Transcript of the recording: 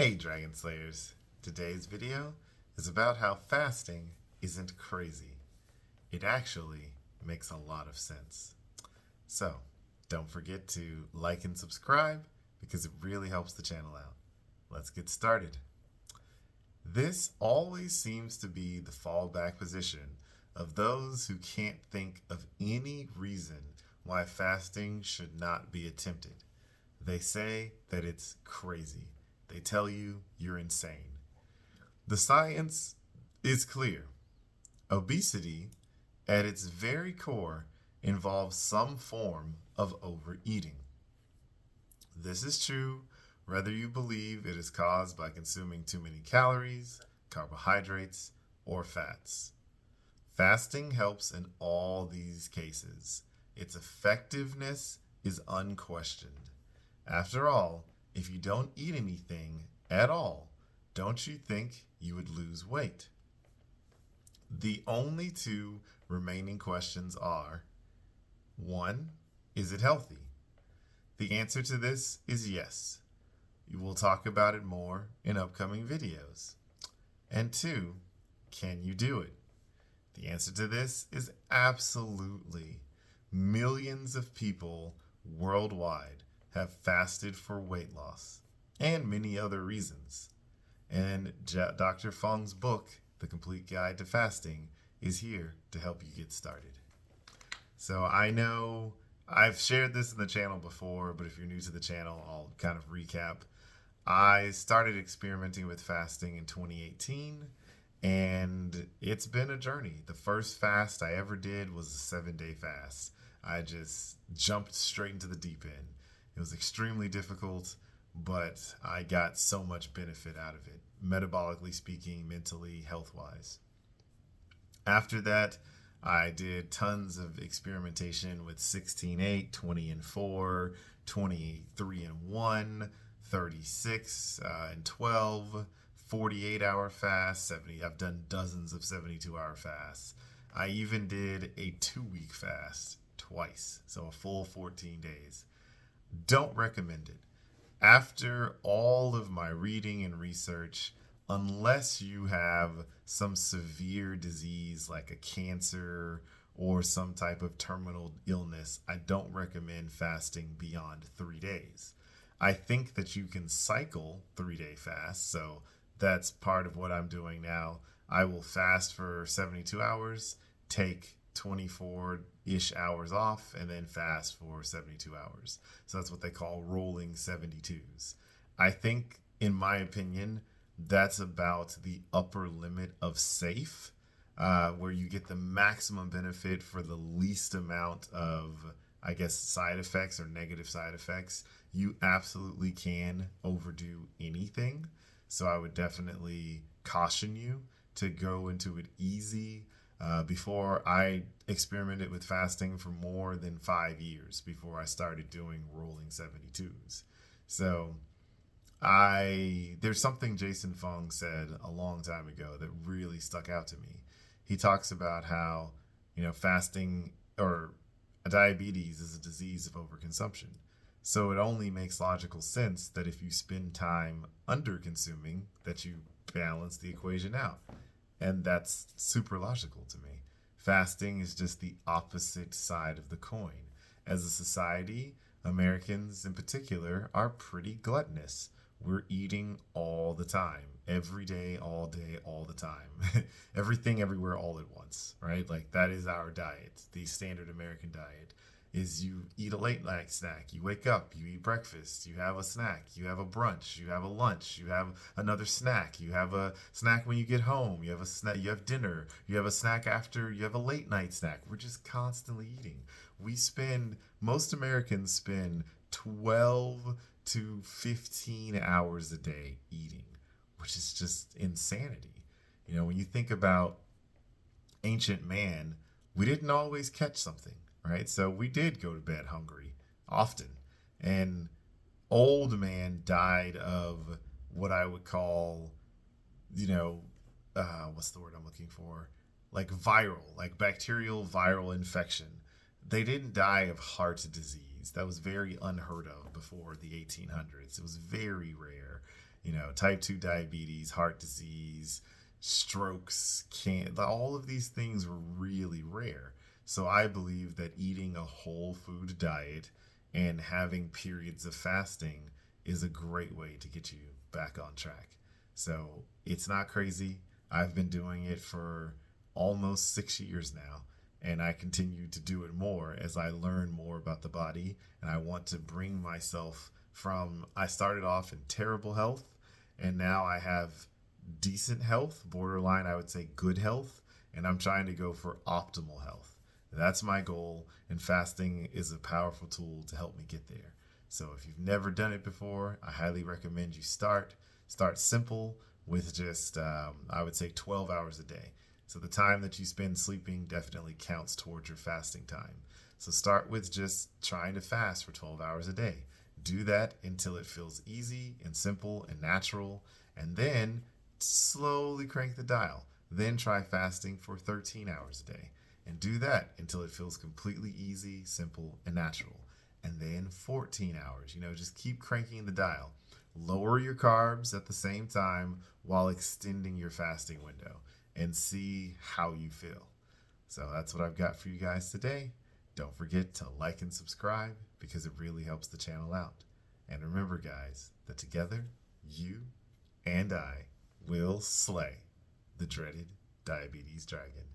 Hey Dragon Slayers, today's video is about how fasting isn't crazy. It actually makes a lot of sense. So, don't forget to like and subscribe because it really helps the channel out. Let's get started. This always seems to be the fallback position of those who can't think of any reason why fasting should not be attempted. They say that it's crazy. They tell you you're insane. The science is clear. Obesity, at its very core, involves some form of overeating. This is true whether you believe it is caused by consuming too many calories, carbohydrates, or fats. Fasting helps in all these cases. Its effectiveness is unquestioned. After all, if you don't eat anything at all, don't you think you would lose weight? The only two remaining questions are: one, is it healthy? The answer to this is yes. We will talk about it more in upcoming videos. And two, can you do it? The answer to this is absolutely. Millions of people worldwide have fasted for weight loss and many other reasons. And Dr. Fung's book, The Complete Guide to Fasting, is here to help you get started. So I know I've shared this in the channel before, but if you're new to the channel, I'll kind of recap. I started experimenting with fasting in 2018, and it's been a journey. The first fast I ever did was a 7-day fast. I just jumped straight into the deep end. It was extremely difficult, but I got so much benefit out of it, metabolically speaking, mentally, health-wise. After that, I did tons of experimentation with 16-8, 20 and 4, 23 and 1, 36 and 12, 48-hour fast, 70. I've done dozens of 72-hour fasts. I even did a 2-week fast twice, so a full 14 days. Don't recommend it. After all of my reading and research, unless you have some severe disease like a cancer or some type of terminal illness, I don't recommend fasting beyond 3 days. I think that you can cycle 3-day fasts, so that's part of what I'm doing now. I will fast for 72 hours, take 24-ish hours off, and then fast for 72 hours. So that's what they call rolling 72s. I think, in my opinion, that's about the upper limit of safe, where you get the maximum benefit for the least amount of, I guess, side effects or negative side effects. You absolutely can overdo anything. So I would definitely caution you to go into it easy. Before I experimented with fasting for more than 5 years before I started doing rolling 72s. So there's something Jason Fung said a long time ago that really stuck out to me. He talks about how, fasting or diabetes is a disease of overconsumption. So it only makes logical sense that if you spend time under consuming, that you balance the equation out. And that's super logical to me. Fasting is just the opposite side of the coin. As a society, Americans in particular are pretty gluttonous. We're eating all the time, every day, all the time. Everything, everywhere, all at once, right? Like that is our diet, the standard American diet. Is you eat a late night snack, you wake up, you eat breakfast, you have a snack, you have a brunch, you have a lunch, you have another snack, you have a snack when you get home, you have a snack, you have dinner, you have a snack after, you have a late night snack. We're just constantly eating. Most Americans spend 12 to 15 hours a day eating, which is just insanity. When you think about ancient man, we didn't always catch something, right? So we did go to bed hungry often. And old man died of what I would call, what's the word I'm looking for? Like bacterial viral infection. They didn't die of heart disease. That was very unheard of before the 1800s. It was very rare. type 2 diabetes, heart disease, strokes, all of these things were really rare. So I believe that eating a whole food diet and having periods of fasting is a great way to get you back on track. So it's not crazy. I've been doing it for almost 6 years now, and I continue to do it more as I learn more about the body. And I want to bring myself from, I started off in terrible health, and now I have decent health, borderline, I would say good health, and I'm trying to go for optimal health. That's my goal, and fasting is a powerful tool to help me get there. So if you've never done it before, I highly recommend you start. Start simple with just, I would say, 12 hours a day. So the time that you spend sleeping definitely counts towards your fasting time. So start with just trying to fast for 12 hours a day. Do that until it feels easy and simple and natural, and then slowly crank the dial. Then try fasting for 13 hours a day, and do that until it feels completely easy, simple, and natural. And then 14 hours. Just keep cranking the dial. Lower your carbs at the same time while extending your fasting window, and see how you feel. So that's what I've got for you guys today. Don't forget to like and subscribe because it really helps the channel out. And remember, guys, that together, you and I will slay the dreaded diabetes dragon.